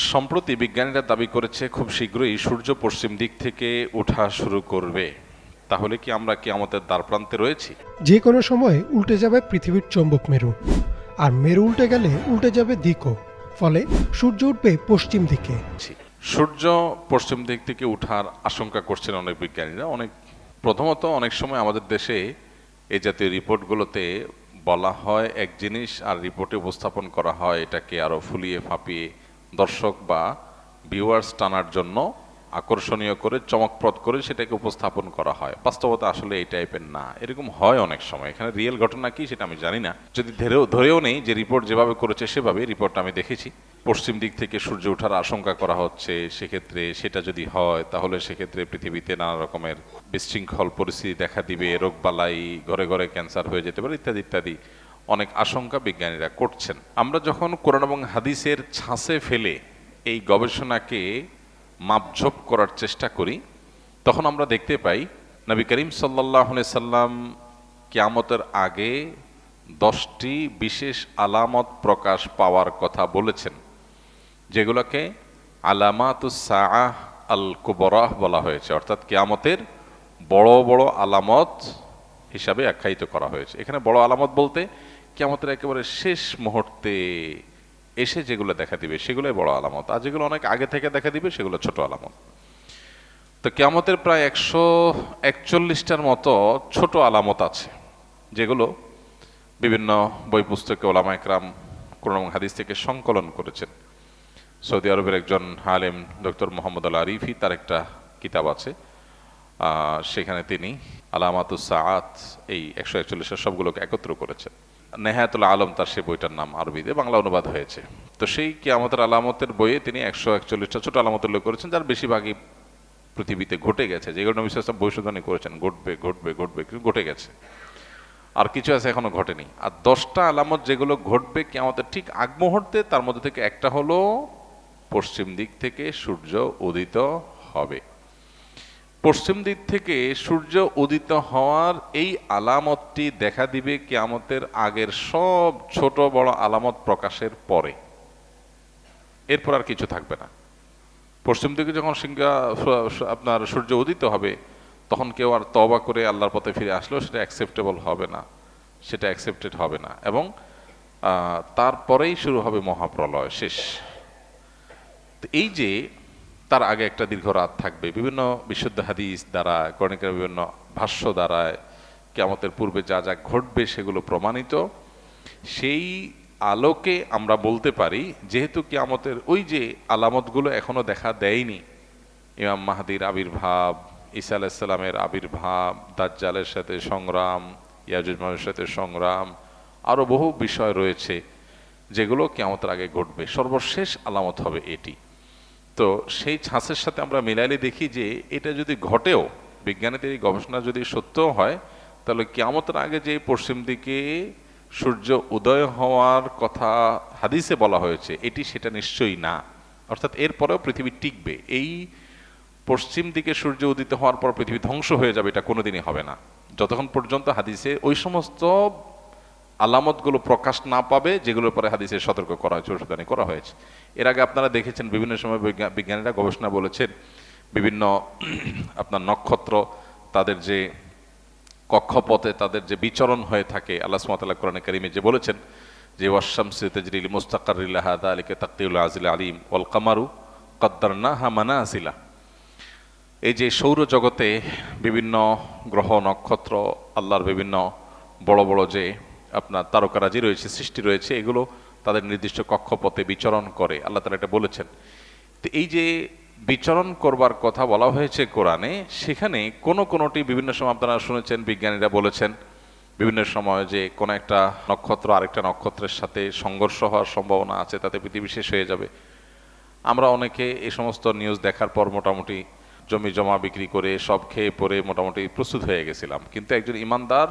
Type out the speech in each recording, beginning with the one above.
সম্প্রতি বিজ্ঞানীরা দাবি করেছে খুব শীঘ্রই সূর্য পশ্চিম দিক থেকে ওঠা শুরু করবে। তাহলে কি আমরা কিয়ামতের দ্বারপ্রান্তে রয়েছি? যে কোনো সময় উল্টে যাবে পৃথিবীর চৌম্বক মেরু, আর মেরু উল্টে গেলে উল্টে যাবে দিকও। ফলে সূর্য উঠবে পশ্চিম দিকে। সূর্য পশ্চিম দিক থেকে ওঠার আশঙ্কা করছেন অনেক বিজ্ঞানীরা। প্রথমত অনেক সময় আমাদের দেশে এই জাতীয় রিপোর্টগুলোতে বলা হয় এক জিনিস, আর রিপোর্টে উপস্থাপন করা হয় এটাকে আরো ফুলিয়ে ফাঁপিয়ে দর্শক বা ভিউয়ার্স টানার জন্য আকর্ষণীয় করে চমকপ্রদ করে সেটাকে উপস্থাপন করা হয়। বাস্তবতা আসলে এই টাইপের না, এরকম হয় অনেক সময়। এখানে রিয়েল ঘটনা কি সেটা আমি জানি না, যদি ধরেও নেই যে রিপোর্ট যেভাবে করেছে সেভাবে রিপোর্টটা আমি দেখেছি। পশ্চিম দিক থেকে সূর্য ওঠার আশঙ্কা করা হচ্ছে, সেক্ষেত্রে সেটা যদি হয় তাহলে সেক্ষেত্রে পৃথিবীতে নানা রকমের বিশৃঙ্খল পরিস্থিতি দেখা দিবে, রোগবালাই, ঘরে ঘরে ক্যান্সার হয়ে যেতে পারে, ইত্যাদি ইত্যাদি অনেক আশঙ্কা বিজ্ঞানীরা করছেন। আমরা যখন কোরআন এবং হাদিসের ছাঁচে ফেলে এই গবেষণাকে মাপঝোপ করার চেষ্টা করি, তখন আমরা দেখতে পাই নবী করিম সাল্লাল্লাহু আলাইহি সাল্লাম কিয়ামতের আগে 10টি বিশেষ আলামত প্রকাশ পাওয়ার কথা বলেছেন, যেগুলোকে আলামাতুস সাআহ আল কুবরাহ বলা হয়েছে, অর্থাৎ কিয়ামতের বড় বড় আলামত হিসাবে আখ্যায়িত করা হয়েছে। এখানে বড় আলামত বলতে কিয়ামতের একেবারে শেষ মুহূর্তে এসে যেগুলো দেখা দিবে সেগুলোই বড় আলামত, আর যেগুলো অনেক আগে থেকে দেখা দিবে সেগুলো ছোট আলামত। তো কিয়ামতের প্রায় 141টার মতো ছোট আলামত আছে, যেগুলো বিভিন্ন বই পুস্তকে ওলামা একরাম কোরআন এবং হাদিস থেকে সংকলন করেছেন। সৌদি আরবের একজন আলেম ডক্টর মোহাম্মদ আল আরিফি, তার একটা কিতাব আছে, সেখানে তিনি আলামাতুস সাআত এই 141 সবগুলোকে একত্র করেছেন। নেহায়াতুল আলম তার সেই বইটার নাম, আরবিতে বাংলা অনুবাদ হয়েছে। তো সেই কিয়ামতের আলামতের বইয়ে তিনি 141টা ছোট আলামত উল্লেখ করেছেন, যার বেশিরভাগই পৃথিবীতে ঘটে গেছে, যেগুলো নবী সাল্লাল্লাহু আলাইহি ওয়াসাল্লাম ভবিষ্যদ্বাণী করেছেন ঘটবে ঘটবে ঘটবে, কিন্তু ঘটে গেছে। আর কিছু আছে এখনো ঘটেনি। আর 10টা আলামত যেগুলো ঘটবে কিয়ামতের ঠিক আগ মুহূর্তে, তার মধ্যে থেকে একটা হলো পশ্চিম দিক থেকে সূর্য উদিত হবে। পশ্চিম দিক থেকে সূর্য উদিত হওয়ার এই আলামতটি দেখা দিবে কিয়ামতের আগের সব ছোট বড় আলামত প্রকাশের পরে। এরপর আর কিছু থাকবে না। পশ্চিম দিকে যখন আপনার সূর্য উদিত হবে, তখন কেউ আর তওবা করে আল্লাহর পথে ফিরে আসলেও সেটা অ্যাকসেপ্টেবল হবে না, সেটা অ্যাকসেপ্টেড হবে না, এবং তারপরেই শুরু হবে মহাপ্রলয়, শেষ। এই যে তার আগে একটা দীর্ঘ রাত থাকবে, বিভিন্ন বিশুদ্ধ হাদিস দ্বারা, কোরআনের বিভিন্ন ভাষ্য দ্বারা কিয়ামতের পূর্বে যা যা ঘটবে সেগুলো প্রমাণিত। সেই আলোকে আমরা বলতে পারি, যেহেতু কিয়ামতের ওই যে আলামতগুলো এখনো দেখা দেয়নি, ইমাম মাহদির আবির্ভাব, ঈসা আলাইহিস সালামের আবির্ভাব, দাজ্জালের সাথে সংগ্রাম, ইয়াজুজ মাজুজের সাথে সংগ্রাম, আরো বহু বিষয় রয়েছে যেগুলো কিয়ামতের আগে ঘটবে। সর্বশেষ আলামত হবে এটি। তো সেই ছাঁচের সাথে আমরা মিলাইলে দেখি যে এটা যদি ঘটেও, বিজ্ঞানীদের এই গবেষণা যদি সত্যও হয়, তাহলে কিয়ামতের আগে যে পশ্চিম দিকে সূর্য উদয় হওয়ার কথা হাদিসে বলা হয়েছে, এটি সেটা নিশ্চয়ই না। অর্থাৎ এরপরেও পৃথিবী টিকবে। এই পশ্চিম দিকে সূর্য উদিত হওয়ার পর পৃথিবী ধ্বংস হয়ে যাবে, এটা কোনোদিনই হবে না, যতক্ষণ পর্যন্ত হাদিসে ওই সমস্ত আলামতগুলো প্রকাশ না পাবে যেগুলোর পরে হাদিসে সতর্ক করা হয়েছে, ভবিষ্যদ্বাণী করা হয়েছে। এর আগে আপনারা দেখেছেন বিভিন্ন সময় বিজ্ঞানীরা গবেষণা বলেছেন, বিভিন্ন আপনার নক্ষত্র তাদের যে কক্ষপথে তাদের যে বিচরণ হয়ে থাকে, আল্লাহ সুবহানাহু ওয়া তাআলা কোরআনে কারীমে যে বলেছেন যে ওয়াশ-শামসু তাজরি লিমুস্তাকাররিন লাহা যালিকা তাকদীরুল আজিল আলীম ওয়াল কামারু কদ্দারনাহা মানাজিলা। এই যে সৌরজগতে বিভিন্ন গ্রহ নক্ষত্র, আল্লাহর বিভিন্ন বড় বড় যে আপনার তারকারাজি রয়েছে, সৃষ্টি রয়েছে, এগুলো তাদের নির্দিষ্ট কক্ষপথে বিচরণ করে, আল্লাহ তাআলা এটা বলেছেন। তো এই যে বিচরণ করবার কথা বলা হয়েছে কোরআনে, সেখানে কোনোটি বিভিন্ন সময় আপনারা শুনেছেন বিজ্ঞানীরা বলেছেন বিভিন্ন সময় যে কোনো একটা নক্ষত্র আরেকটা নক্ষত্রের সাথে সংঘর্ষ হওয়ার সম্ভাবনা আছে, তাতে পৃথিবী শেষ হয়ে যাবে। আমরা অনেকে এই সমস্ত নিউজ দেখার পর মোটামুটি জমি জমা বিক্রি করে সব খেয়ে পরে মোটামুটি প্রস্তুত হয়ে গেছিলাম। কিন্তু একজন ইমানদার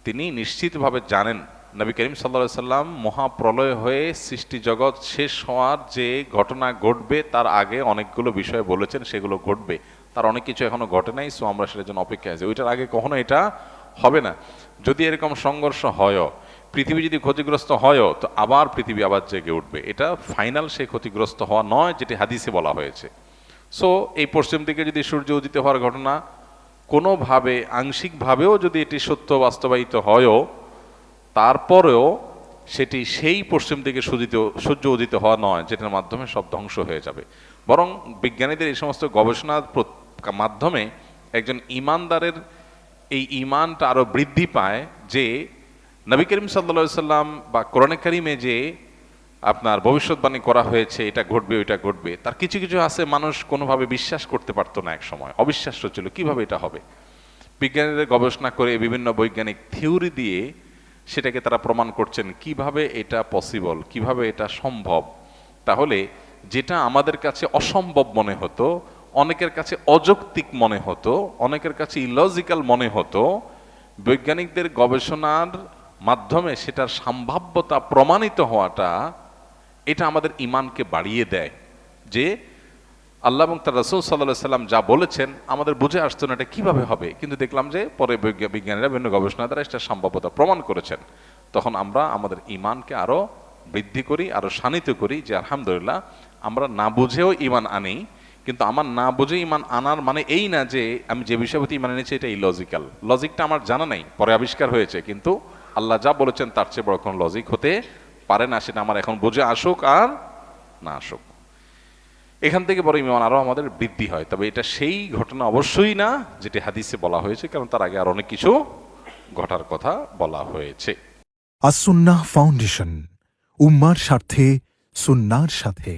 তিনি নিশ্চিতভাবে জানেন নবী করিম সাল্লাল্লাহু আলাইহি সাল্লাম মহাপ্রলয় হয়ে সৃষ্টি জগৎ শেষ হওয়ার যে ঘটনা ঘটবে তার আগে অনেকগুলো বিষয় বলেছেন, সেগুলো ঘটবে। তার অনেক কিছু এখনো ঘটে নাই, সো আমরা সেটার জন্য অপেক্ষায় আছি। ওইটার আগে কখনো এটা হবে না। যদি এরকম সংঘর্ষ হয়ও, পৃথিবী যদি ক্ষতিগ্রস্ত হয়ও তো আবার পৃথিবী আবার জেগে উঠবে, এটা ফাইনাল সেই ক্ষতিগ্রস্ত হওয়া নয় যেটি হাদিসে বলা হয়েছে। সো এই পশ্চিম দিকে যদি সূর্য উদিত হওয়ার ঘটনা কোনোভাবে আংশিকভাবেও যদি এটি সত্য বাস্তবায়িত হয়ও, তারপরেও সেটি সেই পশ্চিম দিকে সূর্য উদিত হওয়া নয় যেটার মাধ্যমে সব ধ্বংস হয়ে যাবে। বরং বিজ্ঞানীদের এই সমস্ত গবেষণার মাধ্যমে একজন ঈমানদারের এই ঈমানটা আরও বৃদ্ধি পায় যে নবী করিম সাল্লা সাল্লাম বা কোরআনে কারিমে যে আপনার ভবিষ্যৎবাণী করা হয়েছে এটা ঘটবে ওইটা ঘটবে, তার কিছু কিছু আছে মানুষ কোনোভাবে বিশ্বাস করতে পারতো না, এক সময় অবিশ্বাস্য ছিল কিভাবে এটা হবে। বিজ্ঞানীরা গবেষণা করে বিভিন্ন বৈজ্ঞানিক থিওরি দিয়ে সেটাকে তারা প্রমাণ করছেন কিভাবে এটা পসিবল, কিভাবে এটা সম্ভব। তাহলে যেটা আমাদের কাছে অসম্ভব মনে হতো, অনেকের কাছে অযৌক্তিক মনে হতো, অনেকের কাছে ইলজিক্যাল মনে হতো, বৈজ্ঞানিকদের গবেষণার মাধ্যমে সেটার সম্ভাব্যতা প্রমাণিত হওয়াটা এটা আমাদের ঈমানকে বাড়িয়ে দেয় যে আল্লাহ এবং তার রাসূল সাল্লাল্লাহু আলাইহি সাল্লাম যা বলেছেন আমাদের বুঝে আসতো না এটা কিভাবে হবে, কিন্তু দেখলাম যে পরে বিজ্ঞানীরা বিভিন্ন গবেষণা দ্বারা এটা সম্ভাব্যতা প্রমাণ করেছেন। তখন আমরা আমাদের ঈমানকে আরো বৃদ্ধি করি, আরো শানিত করি যে আলহামদুলিল্লাহ আমরা না বুঝেও ঈমান আনি। কিন্তু আমার না বুঝে ঈমান আনার মানে এই না যে আমি যে বিষয়ের প্রতি ঈমান এনেছি এটা ইলজিক্যাল, লজিকটা আমার জানা নাই, পরে আবিষ্কার হয়েছে, কিন্তু আল্লাহ যা বলেছেন তার চেয়ে বড় কোনো লজিক হতে পারে না, সেটা আমার এখন বুঝে আসুক আর না আসুক। এখান থেকে বড় ঈমান আরো আমাদের বৃদ্ধি হয়। তবে এটা সেই ঘটনা অবশ্যই না যেটি হাদিসে বলা হয়েছে, কারণ তার আগে আর অনেক কিছু ঘটার কথা বলা হয়েছে। আসুন্নাহ ফাউন্ডেশন, উম্মার স্বার্থে সুন্নাহর সাথে।